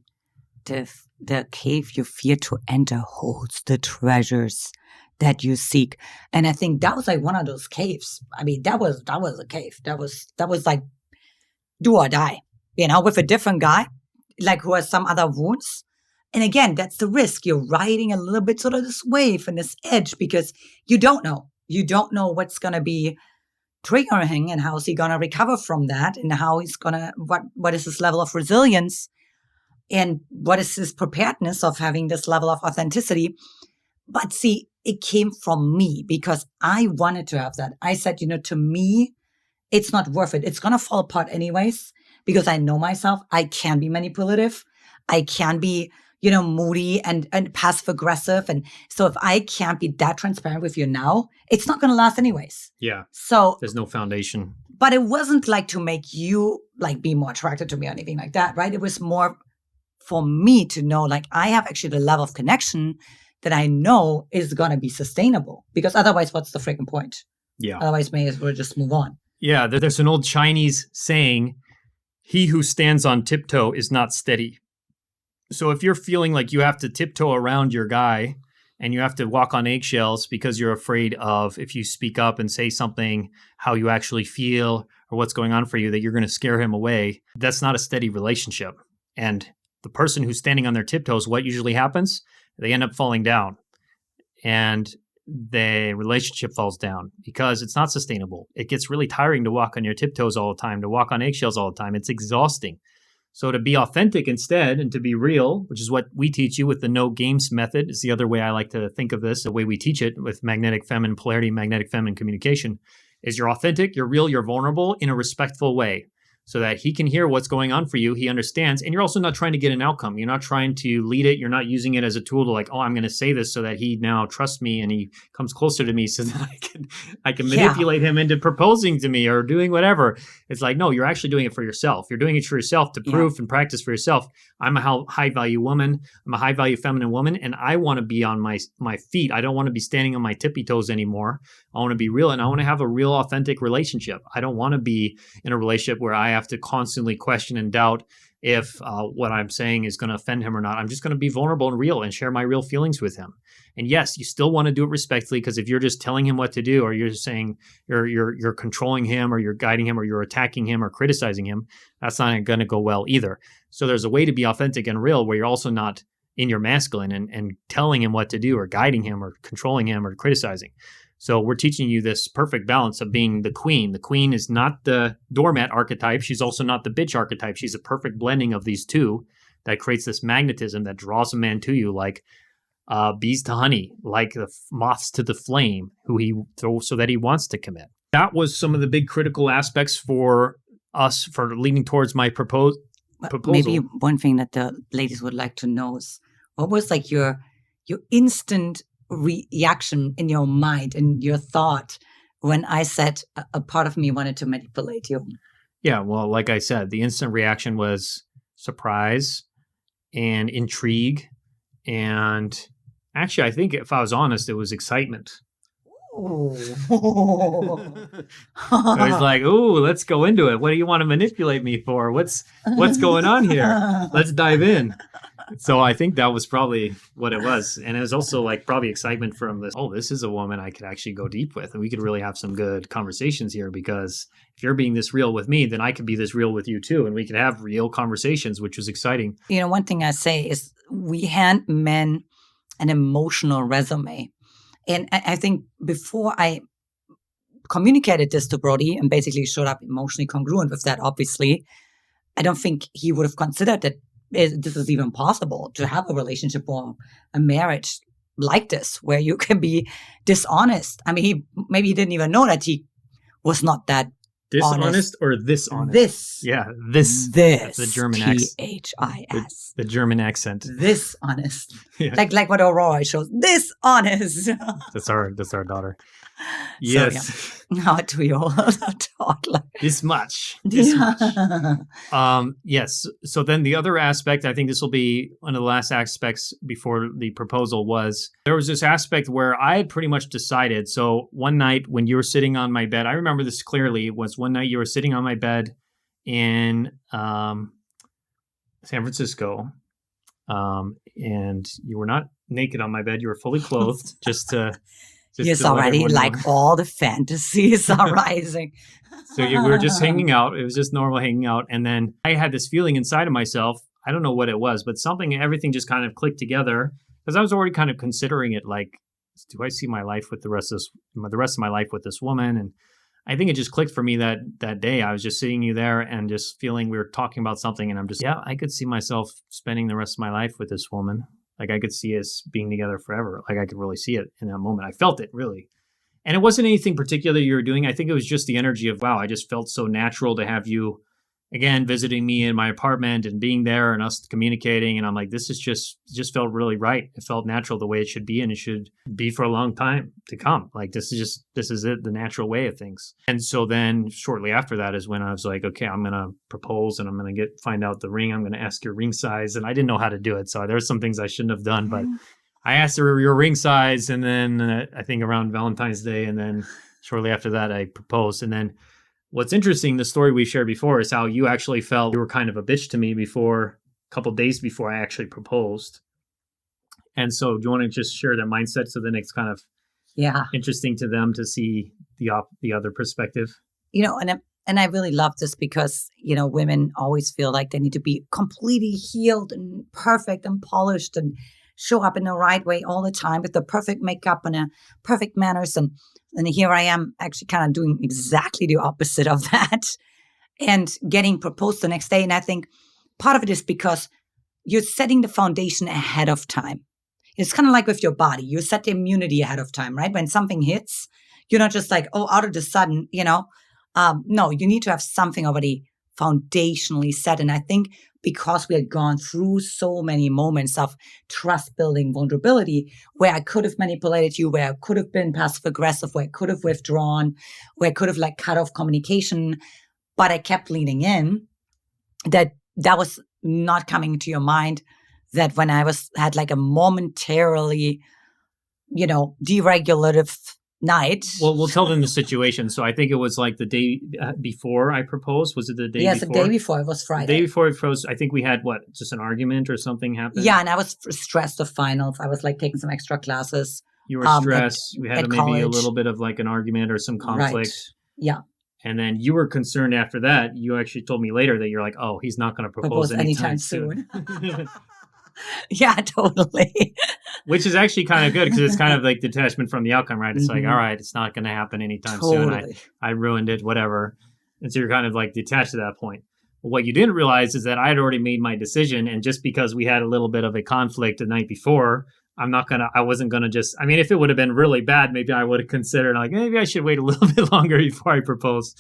the cave you fear to enter holds the treasures that you seek. And I think that was like one of those caves. I mean, that was a cave. That was like do or die, with a different guy, like, who has some other wounds. And again, that's the risk. You're riding a little bit sort of this wave and this edge, because you don't know. You don't know what's going to be triggering, and how is he going to recover from that, and how he's going to, what is his level of resilience, and what is his preparedness of having this level of authenticity. But see, it came from me, because I wanted to have that. I said, to me, it's not worth it. It's going to fall apart anyways, because I know myself. I can be manipulative. I can be, moody and passive aggressive. And so if I can't be that transparent with you now, it's not going to last anyways. Yeah. So there's no foundation. But it wasn't like to make you like be more attracted to me or anything like that, right? It was more for me to know, like, I have actually the level of connection that I know is going to be sustainable, because otherwise, what's the freaking point? Yeah. Otherwise, may as well just move on. Yeah. There's an old Chinese saying, he who stands on tiptoe is not steady. So if you're feeling like you have to tiptoe around your guy and you have to walk on eggshells because you're afraid of, if you speak up and say something, how you actually feel or what's going on for you, that you're going to scare him away, that's not a steady relationship. And the person who's standing on their tiptoes, what usually happens? They end up falling down. And the relationship falls down because it's not sustainable. It gets really tiring to walk on your tiptoes all the time, to walk on eggshells all the time. It's exhausting. So to be authentic instead and to be real, which is what we teach you with the no games method, is the other way I like to think of this, the way we teach it with magnetic feminine polarity, magnetic feminine communication, is you're authentic, you're real, you're vulnerable in a respectful way so that he can hear what's going on for you. He understands. And you're also not trying to get an outcome. You're not trying to lead it. You're not using it as a tool to like, oh, I'm going to say this so that he now trusts me and he comes closer to me so that I can manipulate him into proposing to me or doing whatever. It's like, no, you're actually doing it for yourself. You're doing it for yourself to prove and practice for yourself. I'm a high value woman. I'm a high value feminine woman. And I want to be on my feet. I don't want to be standing on my tippy toes anymore. I want to be real and I want to have a real authentic relationship. I don't want to be in a relationship where I have to constantly question and doubt if what I'm saying is going to offend him or not. I'm just going to be vulnerable and real and share my real feelings with him. And yes, you still want to do it respectfully, because if you're just telling him what to do, or you're saying you're controlling him, or you're guiding him, or you're attacking him or criticizing him, that's not going to go well either. So there's a way to be authentic and real where you're also not in your masculine and telling him what to do or guiding him or controlling him or criticizing. So we're teaching you this perfect balance of being the queen. The queen is not the doormat archetype. She's also not the bitch archetype. She's a perfect blending of these two that creates this magnetism that draws a man to you like bees to honey, like the moths to the flame, so that he wants to commit. That was some of the big critical aspects for us for leading towards my proposal. Maybe one thing that the ladies would like to know is, what was like your instant reaction in your mind and your thought when I said a part of me wanted to manipulate you? Yeah, well, like I said, the instant reaction was surprise and intrigue. And actually, I think if I was honest, it was excitement. I was like, "Ooh, let's go into it. What do you want to manipulate me for? What's going on here? Let's dive in." So I think that was probably what it was. And it was also like probably excitement from this, oh, this is a woman I could actually go deep with. And we could really have some good conversations here, because if you're being this real with me, then I could be this real with you too. And we could have real conversations, which was exciting. You know, one thing I say is we hand men an emotional resume. And I think before I communicated this to Brody and basically showed up emotionally congruent with that, obviously, I don't think he would have considered that this is even possible to have a relationship or a marriage like this, where you can be dishonest. I mean, maybe he didn't even know that he was not that dishonest or this honest. This. Yeah, this. This. The German accent. T-H-I-S. The German accent. This honest. Yeah. Like what Aurora shows. This honest. That's our daughter. Yes. So, yeah. How do you all talk like this much? This much. Yes. So then the other aspect, I think this will be one of the last aspects before the proposal, was there was this aspect where I had pretty much decided. So one night when you were sitting on my bed, I remember this clearly, was one night you were sitting on my bed in San Francisco, and you were not naked on my bed. You were fully clothed, just to... Yes, already like all the fantasies are rising. So we were just hanging out. It was just normal hanging out. And then I had this feeling inside of myself. I don't know what it was, but everything just kind of clicked together, because I was already kind of considering it like, do I see my life with the rest of my life with this woman? And I think it just clicked for me that day. I was just seeing you there and just feeling we were talking about something. And I'm just, I could see myself spending the rest of my life with this woman. Like I could see us being together forever. Like I could really see it in that moment. I felt it really. And it wasn't anything particular you were doing. I think it was just the energy of, wow, I just felt so natural to have you, again, visiting me in my apartment and being there and us communicating. And I'm like, this is just felt really right. It felt natural the way it should be, and it should be for a long time to come. Like this is it, the natural way of things. And so then shortly after that is when I was like, okay, I'm going to propose and I'm going to find out the ring. I'm going to ask your ring size. And I didn't know how to do it. So there's some things I shouldn't have done, but I asked her your ring size. And then I think around Valentine's Day. And then shortly after that, I proposed. And then what's interesting, the story we shared before, is how you actually felt you were kind of a bitch to me a couple days before I actually proposed. And so do you want to just share that mindset so then it's kind of interesting to them to see the other perspective? You know, and I really love this because, you know, women always feel like they need to be completely healed and perfect and polished and show up in the right way all the time with the perfect makeup and a perfect manners. And here I am actually kind of doing exactly the opposite of that and getting proposed the next day. And I think part of it is because you're setting the foundation ahead of time. It's kind of like with your body. You set the immunity ahead of time, right? When something hits, you're not just like, oh, out of the sudden, no, you need to have something already foundationally set. And I think because we had gone through so many moments of trust building vulnerability, where I could have manipulated you, where I could have been passive aggressive, where I could have withdrawn, where I could have cut off communication, but I kept leaning in, that was not coming to your mind, that when I had a momentarily, deregulative night. Well, we'll tell them the situation. So I think it was the day before I proposed. Was it the day before? Yes, the day before. It was Friday. The day before I proposed, I think we had, just an argument or something happened? Yeah, and I was stressed of finals. I was taking some extra classes. You were stressed. We had maybe a little bit of an argument or some conflict. Right. Yeah. And then you were concerned after that. You actually told me later that you're like, oh, he's not going to propose anytime soon. Yeah, totally. Which is actually kind of good because it's kind of detachment from the outcome, right? It's all right, it's not going to happen anytime soon. I ruined it, whatever. And so you're kind of detached to that point. But what you didn't realize is that I had already made my decision. And just because we had a little bit of a conflict the night before, I wasn't going to just, if it would have been really bad, maybe I would have considered maybe I should wait a little bit longer before I propose.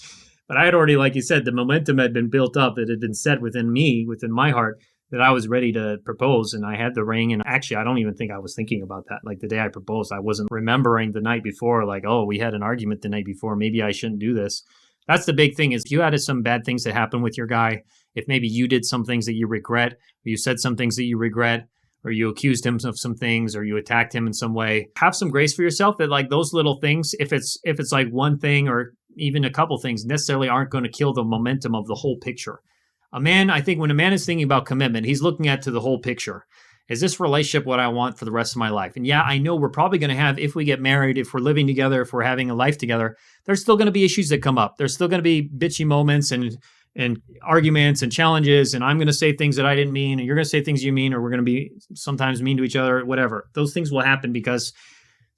But I had already, like you said, the momentum had been built up. It had been set within me, within my heart, that I was ready to propose. And I had the ring. And actually, I don't even think I was thinking about that. The day I proposed, I wasn't remembering the night before, oh, we had an argument the night before. Maybe I shouldn't do this. That's the big thing is if you had some bad things that happened with your guy, if maybe you did some things that you regret, or you said some things that you regret, or you accused him of some things, or you attacked him in some way, have some grace for yourself that those little things, if it's one thing or even a couple things, necessarily aren't going to kill the momentum of the whole picture. I think when a man is thinking about commitment, he's looking at to the whole picture. Is this relationship what I want for the rest of my life? And yeah, I know we're probably going to have, if we get married, if we're living together, if we're having a life together, there's still going to be issues that come up. There's still going to be bitchy moments and arguments and challenges. And I'm going to say things that I didn't mean, and you're going to say things you mean, or we're going to be sometimes mean to each other, whatever. Those things will happen because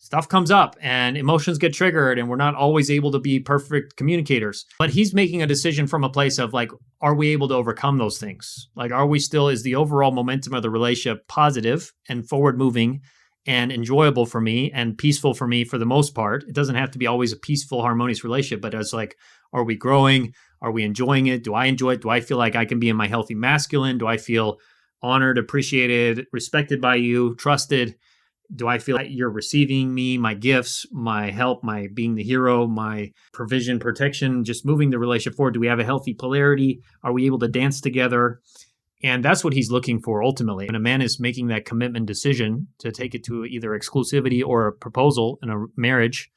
stuff comes up and emotions get triggered and we're not always able to be perfect communicators. But he's making a decision from a place of are we able to overcome those things? Is the overall momentum of the relationship positive and forward moving and enjoyable for me and peaceful for me for the most part? It doesn't have to be always a peaceful, harmonious relationship, but it's are we growing? Are we enjoying it? Do I enjoy it? Do I feel like I can be in my healthy masculine? Do I feel honored, appreciated, respected by you, trusted? Do I feel like you're receiving me, my gifts, my help, my being the hero, my provision, protection, just moving the relationship forward? Do we have a healthy polarity? Are we able to dance together? And that's what he's looking for ultimately. When a man is making that commitment decision to take it to either exclusivity or a proposal in a marriage,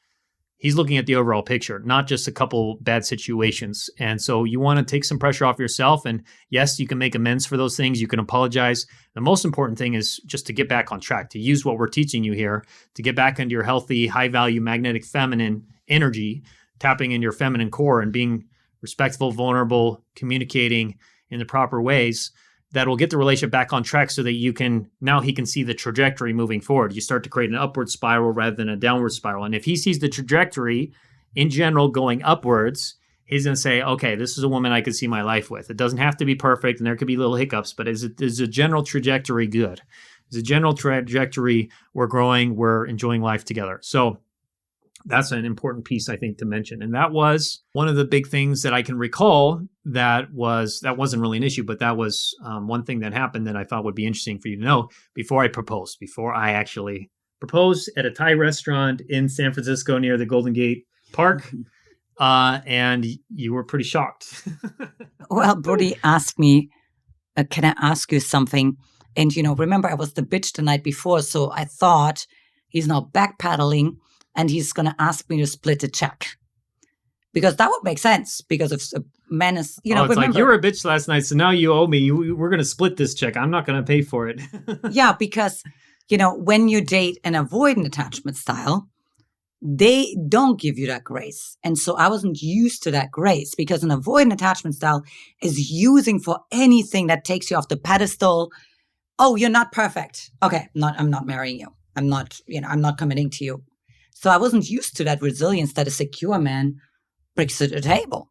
he's looking at the overall picture, not just a couple bad situations. And so you want to take some pressure off yourself. And yes, you can make amends for those things. You can apologize. The most important thing is just to get back on track, to use what we're teaching you here, to get back into your healthy, high-value, magnetic feminine energy, tapping in your feminine core and being respectful, vulnerable, communicating in the proper ways. That will get the relationship back on track so that he can see the trajectory moving forward. You start to create an upward spiral rather than a downward spiral. And if he sees the trajectory in general going upwards, he's going to say, okay, this is a woman I could see my life with. It doesn't have to be perfect and there could be little hiccups, but is a general trajectory good? Is a general trajectory we're growing, we're enjoying life together? So that's an important piece, I think, to mention. And that was one of the big things that I can recall that wasn't really an issue, but that was one thing that happened that I thought would be interesting for you to know before I proposed, before I actually proposed at a Thai restaurant in San Francisco near the Golden Gate Park. And you were pretty shocked. Well, Brody asked me, can I ask you something? And, remember, I was the bitch the night before. So I thought he's now backpedaling and he's going to ask me to split a check. Because that would make sense. Because if a man is, it's remember, you were a bitch last night, so now you owe me. We're going to split this check. I'm not going to pay for it. Yeah, because, when you date an avoidant attachment style, they don't give you that grace. And so I wasn't used to that grace because an avoidant attachment style is using for anything that takes you off the pedestal oh, you're not perfect. Okay, I'm not marrying you. I'm not committing to you. So I wasn't used to that resilience that a secure man brings to the table.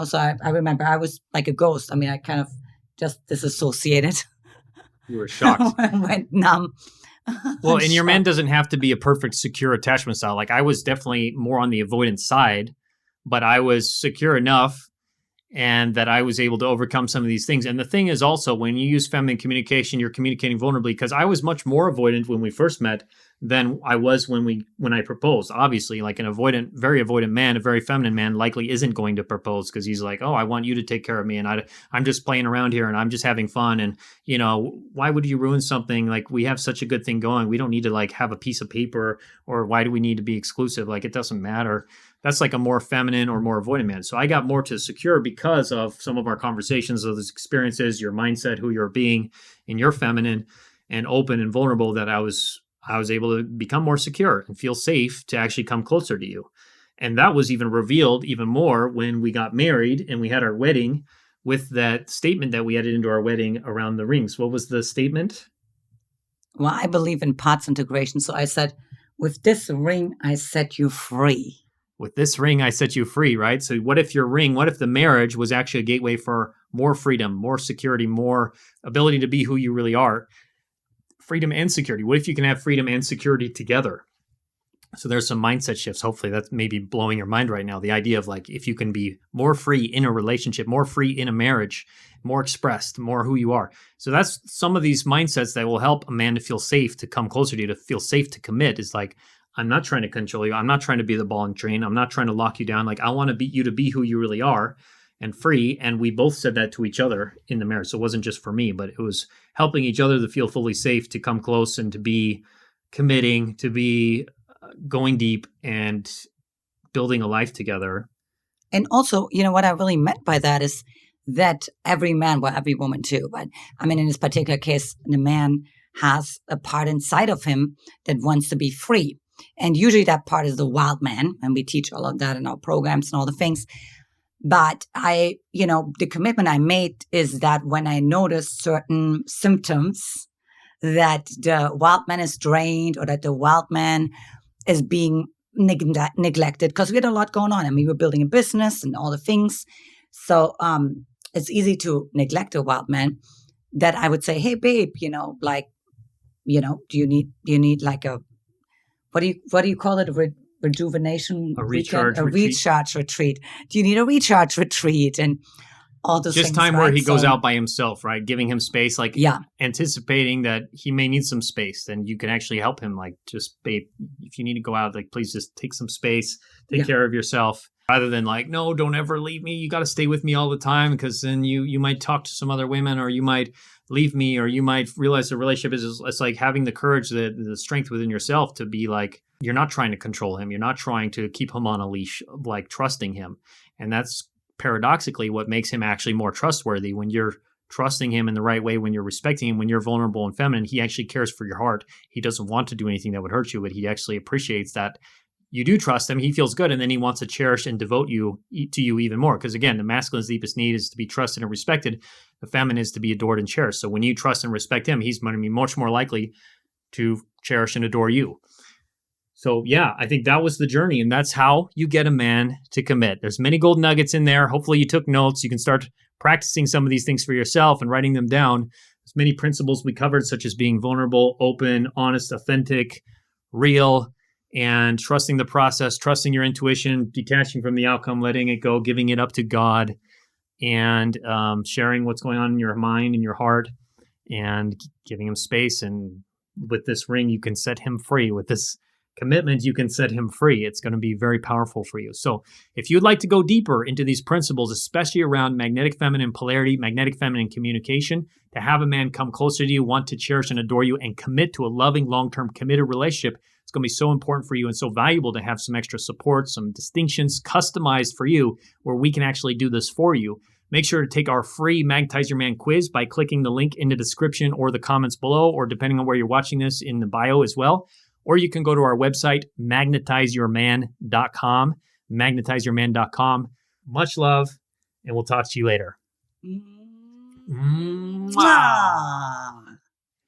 So I remember I was like a ghost. I mean, I kind of just disassociated. You were shocked. Went numb. Well, and your man Shocked. doesn't have to be a perfect secure attachment style. Like I was definitely more on the avoidance side, but I was secure enough and that I was able to overcome some of these things. And the thing is also when you use feminine communication, you're communicating vulnerably because I was much more avoidant when we first met than I was when I proposed. Obviously, like very avoidant man, a very feminine man likely isn't going to propose because he's like, oh, I want you to take care of me and I'm just playing around here and I'm just having fun. And, why would you ruin something? Like we have such a good thing going. We don't need to like have a piece of paper or why do we need to be exclusive? Like it doesn't matter. That's like a more feminine or more avoidant man. So I got more to secure because of some of our conversations, of those experiences, your mindset, who you're being, and you're feminine and open and vulnerable that I was able to become more secure and feel safe to actually come closer to you. And that was even revealed even more when we got married and we had our wedding with that statement that we added into our wedding around the rings. What was the statement? Well, I believe in parts integration. So I said, with this ring, I set you free. With this ring, I set you free, right? So what if the marriage was actually a gateway for more freedom, more security, more ability to be who you really are? Freedom and security. What if you can have freedom and security together? So there's some mindset shifts. Hopefully that's maybe blowing your mind right now. The idea of like, if you can be more free in a relationship, more free in a marriage, more expressed, more who you are. So that's some of these mindsets that will help a man to feel safe, to come closer to you, to feel safe to commit. Is like, I'm not trying to control you. I'm not trying to be the ball and train. I'm not trying to lock you down. Like I want to be you to be who you really are and free. And we both said that to each other in the marriage. So it wasn't just for me, but it was helping each other to feel fully safe, to come close and to be committing, to be going deep and building a life together. And also, what I really meant by that is that every man, well, every woman too, but I mean, in this particular case, the man has a part inside of him that wants to be free. And usually that part is the wild man. And we teach all of that in our programs and all the things. But the commitment I made is that when I notice certain symptoms that the wild man is drained or that the wild man is being neglected, because we had a lot going on. I mean, we're building a business and all the things. So it's easy to neglect a wild man, that I would say, hey, babe, do you need like a, what do you call it? Rejuvenation, a recharge retreat. Do you need a recharge retreat? And all those just things, time right? where he goes out by himself, right? Giving him space, like anticipating that he may need some space. Then you can actually help him, like, just, babe, if you need to go out, like, please just take some space, take care of yourself, rather than like, no, don't ever leave me. You got to stay with me all the time, because then you might talk to some other women, or you might leave me, or you might realize the relationship is, it's like having the courage, the strength within yourself to be like, you're not trying to control him. You're not trying to keep him on a leash, like trusting him. And that's paradoxically what makes him actually more trustworthy. When you're trusting him in the right way, when you're respecting him, when you're vulnerable and feminine, he actually cares for your heart. He doesn't want to do anything that would hurt you, but he actually appreciates that you do trust him. He feels good. And then he wants to cherish and devote to you even more. Because again, the masculine's deepest need is to be trusted and respected. The feminine is to be adored and cherished. So when you trust and respect him, he's going to be much more likely to cherish and adore you. So yeah, I think that was the journey, and that's how you get a man to commit. There's many gold nuggets in there. Hopefully you took notes. You can start practicing some of these things for yourself and writing them down. There's many principles we covered, such as being vulnerable, open, honest, authentic, real, and trusting the process, trusting your intuition, detaching from the outcome, letting it go, giving it up to God, and sharing what's going on in your mind and your heart, and giving him space. And with this ring, you can set him free. With this commitment, you can set him free. It's going to be very powerful for you. So if you'd like to go deeper into these principles, especially around magnetic feminine polarity, magnetic feminine communication, to have a man come closer to you, want to cherish and adore you, and commit to a loving, long-term committed relationship, it's going to be so important for you and so valuable to have some extra support, some distinctions customized for you where we can actually do this for you. Make sure to take our free Magnetize Your Man quiz by clicking the link in the description or the comments below, or depending on where you're watching this, in the bio as well. Or you can go to our website, magnetizeyourman.com, magnetizeyourman.com. Much love, and we'll talk to you later. Mwah.